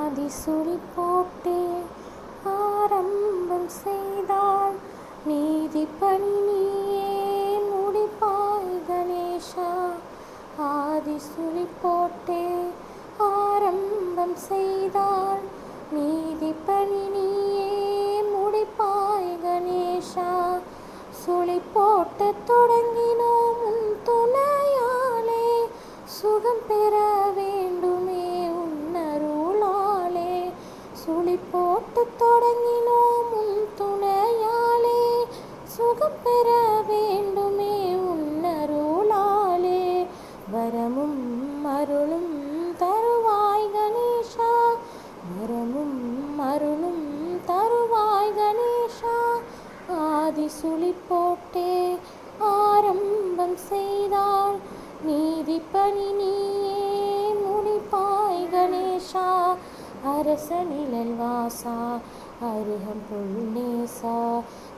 ஆதிசுழி போட்டே ஆரம்பம் செய்தால் நீதிப்பணி நீயே முடிப்பாய் கணேசா. ஆதிசுழி போட்டே ஆரம்பம் செய்தால் நீதிப்பணி நீயே முடிப்பாய் கணேசா. சுழி போட்டு தொடங்கினோம் உன் துணையாலே, சுகம் பெற வேண்டுமே உன்னருளாலே. சுழி போட்டு தொடங்கினோம் உன் துணையாலே, சுகம் பெற வேண்டுமே உன்னருளாலே. வரமும் அருளும் தருவாய் கணேசா, வரமும் அருளும் தருவாய் கணேசா. ஆதிசுழி போட்டே ஆரம்பம் செய்தால் நீதிப்பணி நீயே முடிப்பாய் கணேசா. அரச நிழல் வாசா, அருகம் பொருள் நேசா,